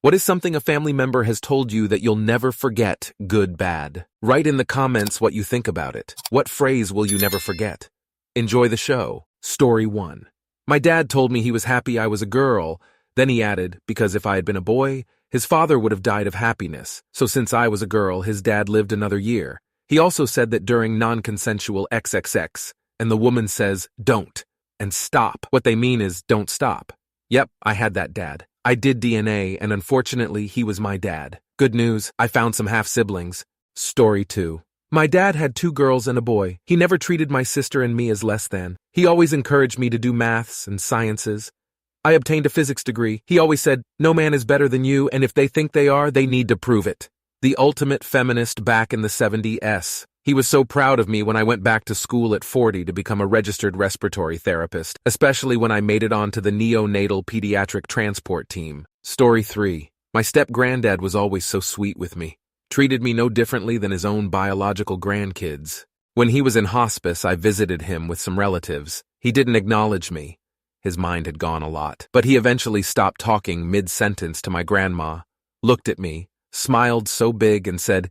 What is something a family member has told you that you'll never forget, good, bad? Write in the comments what you think about it. What phrase will you never forget? Enjoy the show. Story 1. My dad told me he was happy I was a girl. Then he added, because if I had been a boy, his father would have died of happiness. So since I was a girl, his dad lived another year. He also said that during non-consensual XXX, and the woman says, don't, and stop. What they mean is, don't stop. Yep, I had that dad. I did DNA, and unfortunately, he was my dad. Good news, I found some half-siblings. Story 2. My dad had 2 girls and a boy. He never treated my sister and me as less than. He always encouraged me to do maths and sciences. I obtained a physics degree. He always said, no man is better than you, and if they think they are, they need to prove it. The ultimate feminist back in the 70s. He was so proud of me when I went back to school at 40 to become a registered respiratory therapist, especially when I made it onto the neonatal pediatric transport team. Story 3. My step-granddad was always so sweet with me. Treated me no differently than his own biological grandkids. When he was in hospice, I visited him with some relatives. He didn't acknowledge me. His mind had gone a lot. But he eventually stopped talking mid-sentence to my grandma, looked at me, smiled so big and said,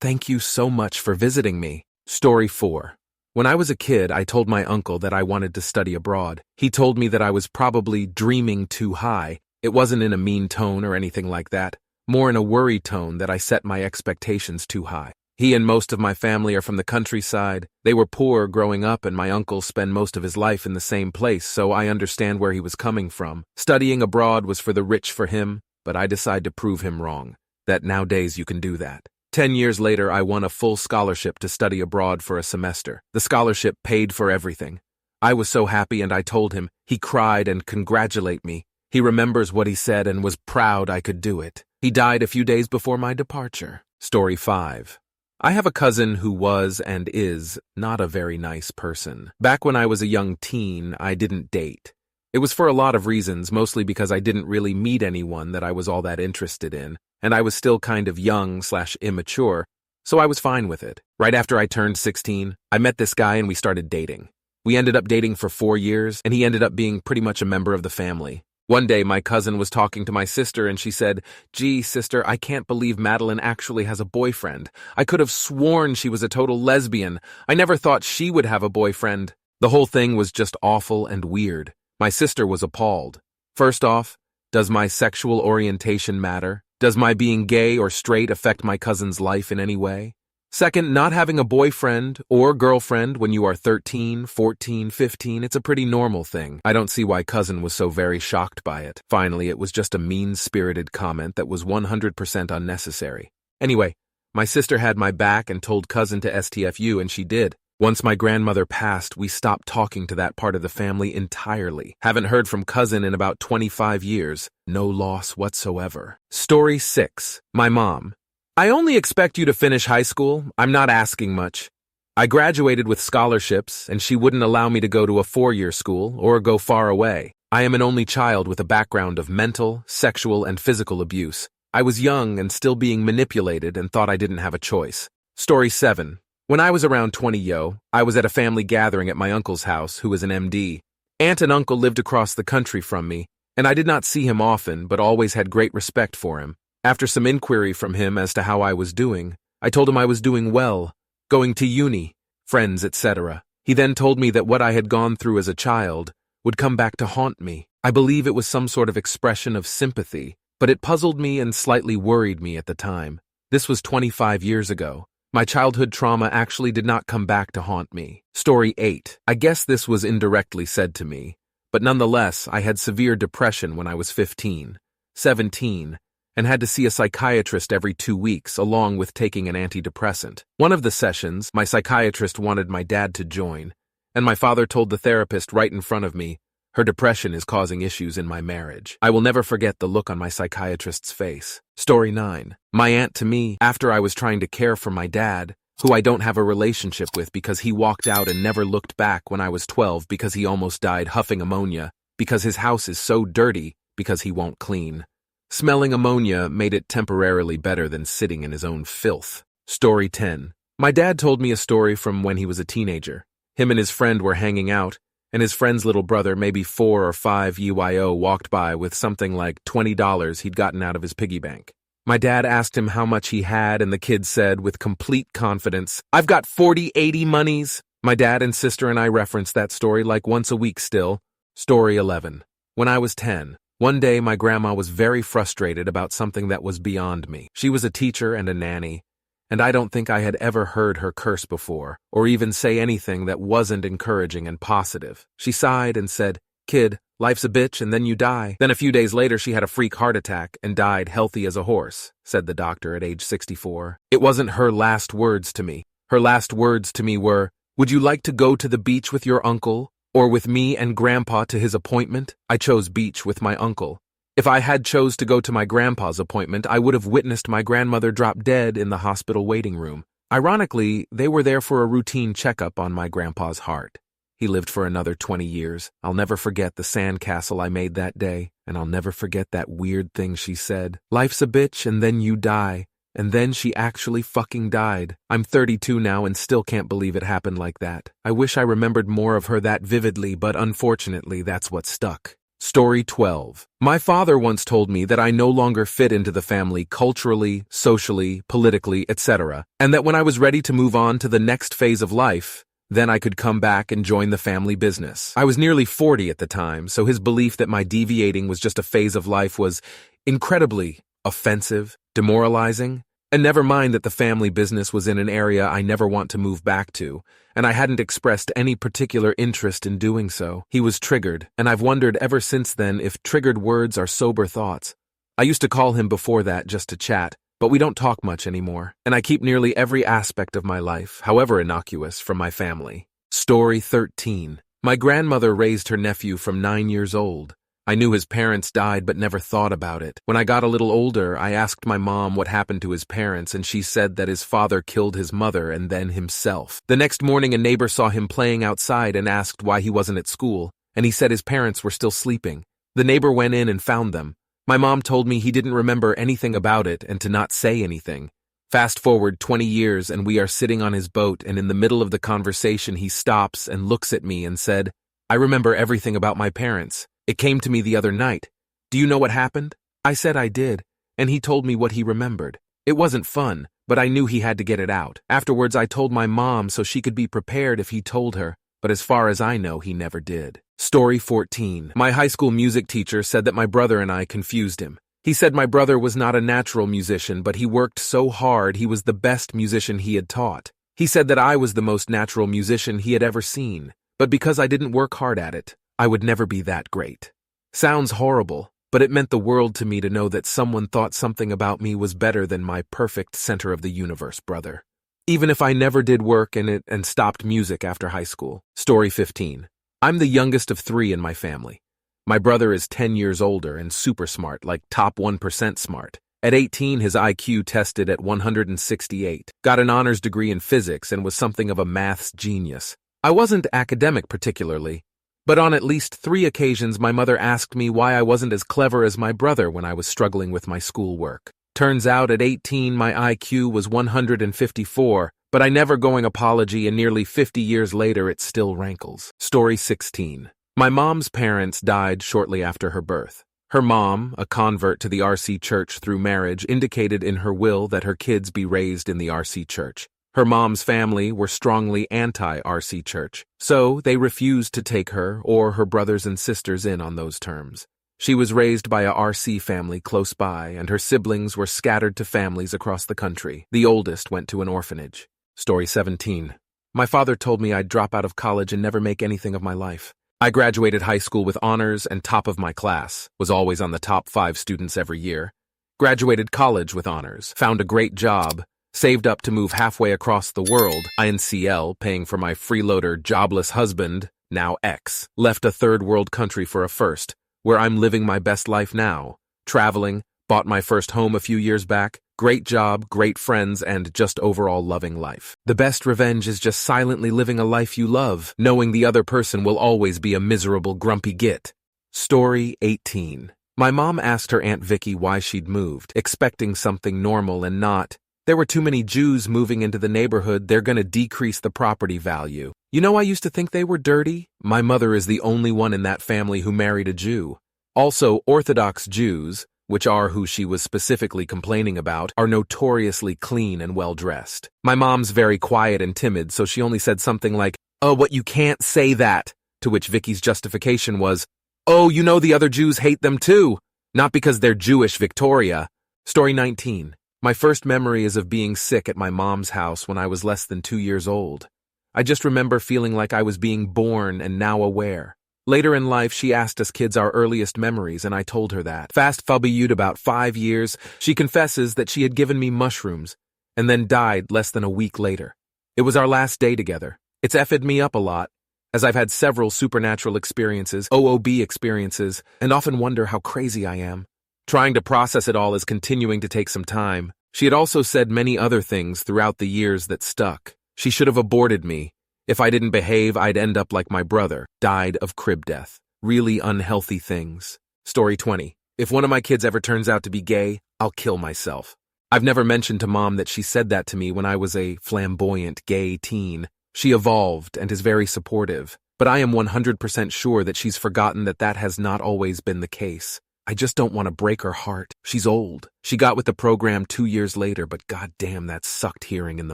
"Thank you so much for visiting me." Story 4. When I was a kid, I told my uncle that I wanted to study abroad. He told me that I was probably dreaming too high. It wasn't in a mean tone or anything like that, more in a worry tone that I set my expectations too high. He and most of my family are from the countryside. They were poor growing up, and my uncle spent most of his life in the same place, so I understand where he was coming from. Studying abroad was for the rich for him, but I decided to prove him wrong, that nowadays you can do that. 10 years later, I won a full scholarship to study abroad for a semester. The scholarship paid for everything. I was so happy, and I told him. He cried and congratulated me. He remembers what he said and was proud I could do it. He died a few days before my departure. Story 5. I have a cousin who was and is not a very nice person. Back when I was a young teen, I didn't date. It was for a lot of reasons, mostly because I didn't really meet anyone that I was all that interested in, and I was still kind of young/immature, so I was fine with it. Right after I turned 16, I met this guy and we started dating. We ended up dating for 4 years, and he ended up being pretty much a member of the family. One day, my cousin was talking to my sister, and she said, "Gee, sister, I can't believe Madeline actually has a boyfriend. I could have sworn she was a total lesbian. I never thought she would have a boyfriend." The whole thing was just awful and weird. My sister was appalled. First off, does my sexual orientation matter? Does my being gay or straight affect my cousin's life in any way? Second, not having a boyfriend or girlfriend when you are 13, 14, 15, it's a pretty normal thing. I don't see why cousin was so very shocked by it. Finally, it was just a mean-spirited comment that was 100% unnecessary. Anyway, my sister had my back and told cousin to STFU, and she did. Once my grandmother passed, we stopped talking to that part of the family entirely. Haven't heard from cousin in about 25 years. No loss whatsoever. Story 6. My mom. I only expect you to finish high school. I'm not asking much. I graduated with scholarships, and she wouldn't allow me to go to a 4-year school or go far away. I am an only child with a background of mental, sexual, and physical abuse. I was young and still being manipulated and thought I didn't have a choice. Story 7. When I was around 20, I was at a family gathering at my uncle's house, who was an MD. Aunt and uncle lived across the country from me, and I did not see him often, but always had great respect for him. After some inquiry from him as to how I was doing, I told him I was doing well, going to uni, friends, etc. He then told me that what I had gone through as a child would come back to haunt me. I believe it was some sort of expression of sympathy, but it puzzled me and slightly worried me at the time. This was 25 years ago. My childhood trauma actually did not come back to haunt me. Story 8. I guess this was indirectly said to me, but nonetheless, I had severe depression when I was 15, 17, and had to see a psychiatrist every 2 weeks, along with taking an antidepressant. One of the sessions, my psychiatrist wanted my dad to join, and my father told the therapist right in front of me, "Her depression is causing issues in my marriage." I will never forget the look on my psychiatrist's face. Story 9. My aunt to me, after I was trying to care for my dad, who I don't have a relationship with because he walked out and never looked back when I was 12 because he almost died huffing ammonia, because his house is so dirty because he won't clean. Smelling ammonia made it temporarily better than sitting in his own filth. Story 10. My dad told me a story from when he was a teenager. Him and his friend were hanging out, and his friend's little brother, maybe 4 or 5 EYO, walked by with something like $20 he'd gotten out of his piggy bank. My dad asked him how much he had, and the kid said with complete confidence, "I've got 40, 80 monies." My dad and sister and I reference that story like once a week still. Story 11. When I was 10, one day my grandma was very frustrated about something that was beyond me. She was a teacher and a nanny, and I don't think I had ever heard her curse before, or even say anything that wasn't encouraging and positive. She sighed and said, "Kid, life's a bitch and then you die." Then a few days later she had a freak heart attack and died healthy as a horse, said the doctor at age 64. It wasn't her last words to me. Her last words to me were, "Would you like to go to the beach with your uncle, or with me and Grandpa to his appointment?" I chose beach with my uncle. If I had chose to go to my grandpa's appointment, I would have witnessed my grandmother drop dead in the hospital waiting room. Ironically, they were there for a routine checkup on my grandpa's heart. He lived for another 20 years. I'll never forget the sandcastle I made that day, and I'll never forget that weird thing she said. Life's a bitch and then you die. And then she actually fucking died. I'm 32 now and still can't believe it happened like that. I wish I remembered more of her that vividly, but unfortunately that's what stuck. Story 12. My father once told me that I no longer fit into the family culturally, socially, politically, etc., and that when I was ready to move on to the next phase of life, then I could come back and join the family business. I was nearly 40 at the time, so his belief that my deviating was just a phase of life was incredibly offensive, demoralizing, and never mind that the family business was in an area I never want to move back to, and I hadn't expressed any particular interest in doing so. He was triggered, and I've wondered ever since then if triggered words are sober thoughts. I used to call him before that just to chat, but we don't talk much anymore, and I keep nearly every aspect of my life, however innocuous, from my family. Story 13. My grandmother raised her nephew from 9 years old. I knew his parents died but never thought about it. When I got a little older, I asked my mom what happened to his parents, and she said that his father killed his mother and then himself. The next morning, a neighbor saw him playing outside and asked why he wasn't at school, and he said his parents were still sleeping. The neighbor went in and found them. My mom told me he didn't remember anything about it and to not say anything. Fast forward 20 years and we are sitting on his boat, and in the middle of the conversation he stops and looks at me and said, "I remember everything about my parents. It came to me the other night. Do you know what happened?" I said I did, and he told me what he remembered. It wasn't fun, but I knew he had to get it out. Afterwards, I told my mom so she could be prepared if he told her, but as far as I know, he never did. Story 14. My high school music teacher said that my brother and I confused him. He said my brother was not a natural musician, but he worked so hard he was the best musician he had taught. He said that I was the most natural musician he had ever seen, but because I didn't work hard at it, I would never be that great. Sounds horrible, but it meant the world to me to know that someone thought something about me was better than my perfect center of the universe brother. Even if I never did work in it and stopped music after high school. Story 15. I'm the youngest of 3 in my family. My brother is 10 years older and super smart, like top 1% smart. At 18, his IQ tested at 168, got an honors degree in physics, and was something of a maths genius. I wasn't academic particularly, but on at least 3 occasions my mother asked me why I wasn't as clever as my brother when I was struggling with my schoolwork. Turns out at 18 my IQ was 154, but I never going apology, and nearly 50 years later it still rankles. Story 16. My mom's parents died shortly after her birth. Her mom, a convert to the RC Church through marriage, indicated in her will that her kids be raised in the RC Church. Her mom's family were strongly anti-RC Church, so they refused to take her or her brothers and sisters in on those terms. She was raised by a RC family close by, and her siblings were scattered to families across the country. The oldest went to an orphanage. Story 17. My father told me I'd drop out of college and never make anything of my life. I graduated high school with honors and top of my class, was always on the top 5 students every year. Graduated college with honors, found a great job, saved up to move halfway across the world, INCL, paying for my freeloader jobless husband, now ex, left a third world country for a first, where I'm living my best life now, traveling, bought my first home a few years back, great job, great friends, and just overall loving life. The best revenge is just silently living a life you love, knowing the other person will always be a miserable, grumpy git. Story 18. My mom asked her Aunt Vicky why she'd moved, expecting something normal and not, "There were too many Jews moving into the neighborhood, they're gonna decrease the property value." You know, I used to think they were dirty. My mother is the only one in that family who married a Jew. Also, Orthodox Jews, which are who she was specifically complaining about, are notoriously clean and well-dressed. My mom's very quiet and timid, so she only said something like, "Oh, what, you can't say that," to which Vicky's justification was, "Oh, you know the other Jews hate them too. Not because they're Jewish, Victoria." Story 19. My first memory is of being sick at my mom's house when I was less than 2 years old. I just remember feeling like I was being born and now aware. Later in life, she asked us kids our earliest memories, and I told her that. Fast forward about 5 years, she confesses that she had given me mushrooms, and then died less than a week later. It was our last day together. It's effed me up a lot, as I've had several supernatural experiences, OOB experiences, and often wonder how crazy I am. Trying to process it all is continuing to take some time. She had also said many other things throughout the years that stuck. She should have aborted me. If I didn't behave, I'd end up like my brother, died of crib death. Really unhealthy things. Story 20. If one of my kids ever turns out to be gay, I'll kill myself. I've never mentioned to Mom that she said that to me when I was a flamboyant gay teen. She evolved and is very supportive, but I am 100% sure that she's forgotten that that has not always been the case. I just don't want to break her heart. She's old. She got with the program 2 years later, but goddamn, that sucked hearing in the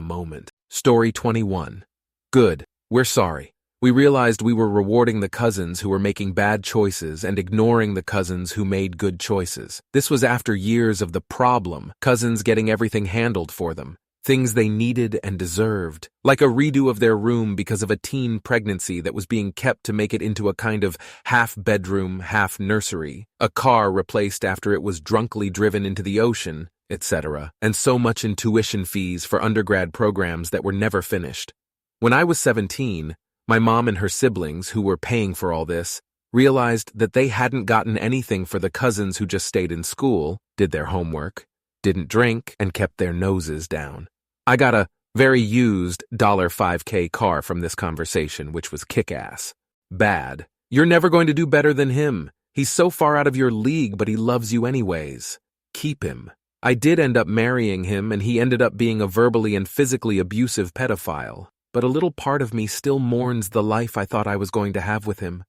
moment. Story 21. Good. We're sorry. We realized we were rewarding the cousins who were making bad choices and ignoring the cousins who made good choices. This was after years of the problem, cousins getting everything handled for them, things they needed and deserved, like a redo of their room because of a teen pregnancy that was being kept to make it into a kind of half-bedroom, half-nursery, a car replaced after it was drunkenly driven into the ocean, etc., and so much in tuition fees for undergrad programs that were never finished. When I was 17, my mom and her siblings, who were paying for all this, realized that they hadn't gotten anything for the cousins who just stayed in school, did their homework, didn't drink, and kept their noses down. I got a very used $5K car from this conversation, which was kick-ass. Bad. You're never going to do better than him. He's so far out of your league, but he loves you anyways. Keep him. I did end up marrying him, and he ended up being a verbally and physically abusive pedophile. But a little part of me still mourns the life I thought I was going to have with him.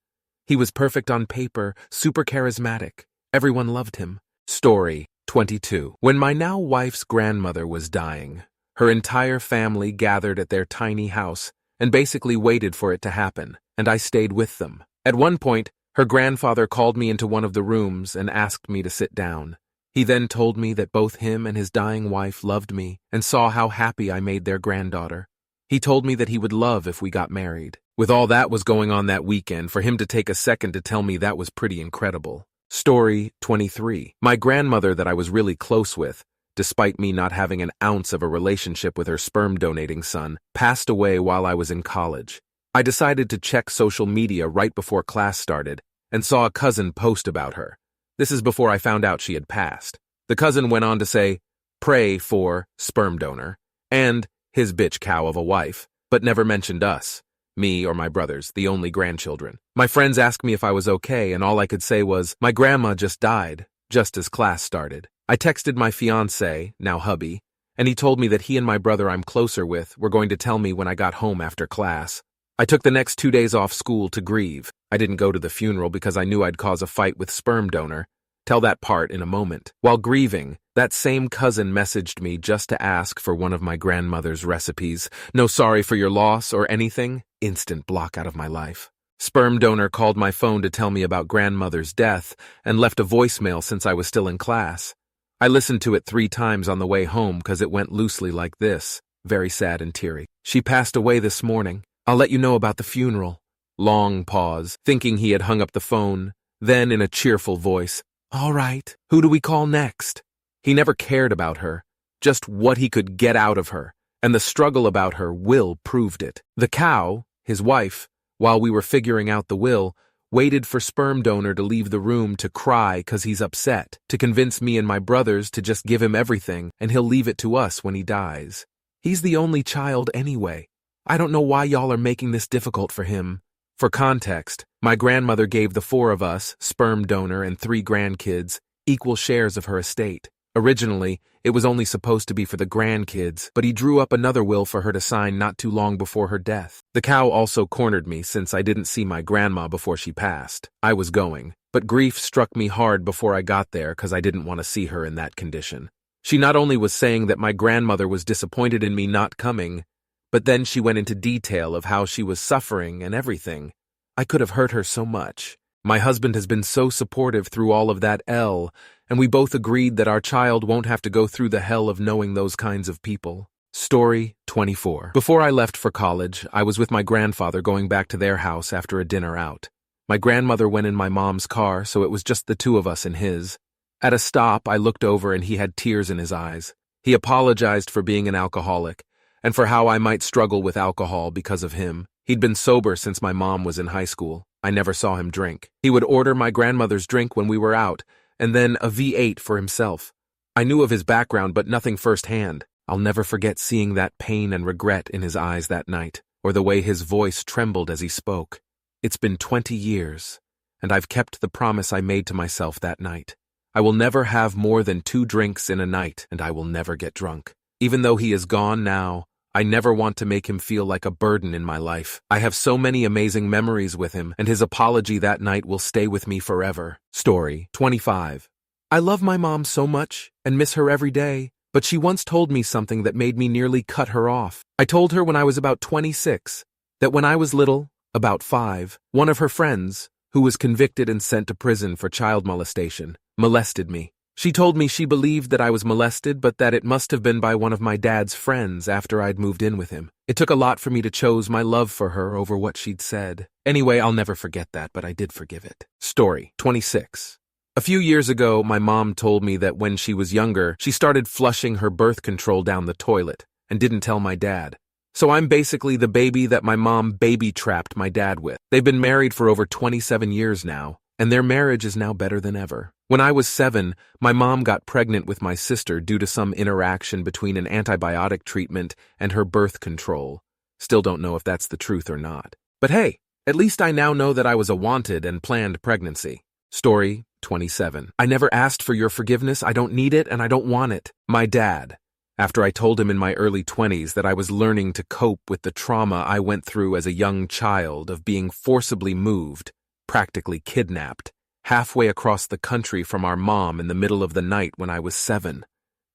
He was perfect on paper, super charismatic. Everyone loved him. Story 22. When my now wife's grandmother was dying, her entire family gathered at their tiny house and basically waited for it to happen, and I stayed with them. At one point, her grandfather called me into one of the rooms and asked me to sit down. He then told me that both him and his dying wife loved me and saw how happy I made their granddaughter. He told me that he would love if we got married. With all that was going on that weekend, for him to take a second to tell me that was pretty incredible. Story 23. My grandmother that I was really close with, despite me not having an ounce of a relationship with her sperm-donating son, passed away while I was in college. I decided to check social media right before class started and saw a cousin post about her. This is before I found out she had passed. The cousin went on to say, "Pray for sperm donor," and his bitch cow of a wife, but never mentioned us, me or my brothers, the only grandchildren. My friends asked me if I was okay, and all I could say was, my grandma just died, just as class started. I texted my fiancé, now hubby, and he told me that he and my brother I'm closer with were going to tell me when I got home after class. I took the next 2 days off school to grieve. I didn't go to the funeral because I knew I'd cause a fight with sperm donor. Tell that part in a moment. While grieving, that same cousin messaged me just to ask for one of my grandmother's recipes. No sorry for your loss or anything. Instant block out of my life. Sperm donor called my phone to tell me about grandmother's death and left a voicemail since I was still in class. I listened to it 3 times on the way home because it went loosely like this. Very sad and teary. She passed away this morning. I'll let you know about the funeral. Long pause, thinking he had hung up the phone. Then in a cheerful voice, all right, who do we call next? He never cared about her, just what he could get out of her, and the struggle about her will proved it. The cow, his wife, while we were figuring out the will, waited for sperm donor to leave the room to cry 'cause he's upset, to convince me and my brothers to just give him everything and he'll leave it to us when he dies. He's the only child anyway. I don't know why y'all are making this difficult for him. For context, my grandmother gave the 4 of us, sperm donor and 3 grandkids, equal shares of her estate. Originally, it was only supposed to be for the grandkids, but he drew up another will for her to sign not too long before her death. The cow also cornered me since I didn't see my grandma before she passed. I was going, but grief struck me hard before I got there because I didn't want to see her in that condition. She not only was saying that my grandmother was disappointed in me not coming, but then she went into detail of how she was suffering and everything. I could have hurt her so much. My husband has been so supportive through all of that and we both agreed that our child won't have to go through the hell of knowing those kinds of people. Story 24. Before I left for college, I was with my grandfather going back to their house after a dinner out. My grandmother went in my mom's car, so it was just the two of us in his. At a stop, I looked over and he had tears in his eyes. He apologized for being an alcoholic, and for how I might struggle with alcohol because of him. He'd been sober since my mom was in high school. I never saw him drink. He would order my grandmother's drink when we were out, and then a V8 for himself. I knew of his background, but nothing firsthand. I'll never forget seeing that pain and regret in his eyes that night, or the way his voice trembled as he spoke. It's been 20 years, and I've kept the promise I made to myself that night. I will never have more than 2 drinks in a night, and I will never get drunk. Even though he is gone now, I never want to make him feel like a burden in my life. I have so many amazing memories with him, and his apology that night will stay with me forever. Story 25. I love my mom so much and miss her every day, but she once told me something that made me nearly cut her off. I told her when I was about 26 that when I was little, about 5, one of her friends, who was convicted and sent to prison for child molestation, molested me. She told me she believed that I was molested, but that it must have been by one of my dad's friends after I'd moved in with him. It took a lot for me to choose my love for her over what she'd said. Anyway, I'll never forget that, but I did forgive it. Story 26. A few years ago, my mom told me that when she was younger, she started flushing her birth control down the toilet and didn't tell my dad. So I'm basically the baby that my mom baby-trapped my dad with. They've been married for over 27 years now, and their marriage is now better than ever. When I was 7, my mom got pregnant with my sister due to some interaction between an antibiotic treatment and her birth control. Still don't know if that's the truth or not. But hey, at least I now know that I was a wanted and planned pregnancy. Story 27. I never asked for your forgiveness. I don't need it and I don't want it. My dad. After I told him in my early 20s that I was learning to cope with the trauma I went through as a young child of being forcibly moved, practically kidnapped, halfway across the country from our mom in the middle of the night when I was 7,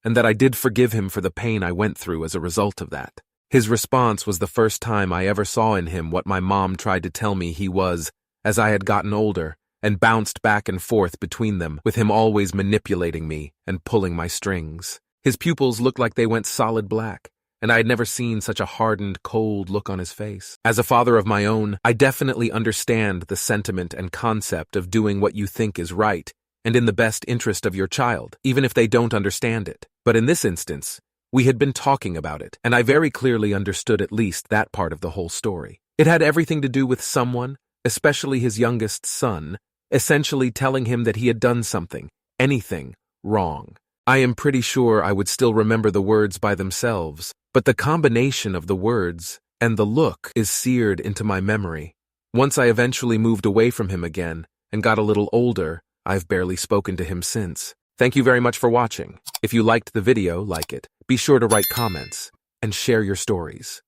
and that I did forgive him for the pain I went through as a result of that. His response was the first time I ever saw in him what my mom tried to tell me he was, as I had gotten older, and bounced back and forth between them, with him always manipulating me and pulling my strings. His pupils looked like they went solid black, and I had never seen such a hardened, cold look on his face. As a father of my own, I definitely understand the sentiment and concept of doing what you think is right and in the best interest of your child, even if they don't understand it. But in this instance, we had been talking about it, and I very clearly understood at least that part of the whole story. It had everything to do with someone, especially his youngest son, essentially telling him that he had done something, anything, wrong. I am pretty sure I would still remember the words by themselves, but the combination of the words and the look is seared into my memory. Once I eventually moved away from him again and got a little older, I've barely spoken to him since. Thank you very much for watching. If you liked the video, like it. Be sure to write comments and share your stories.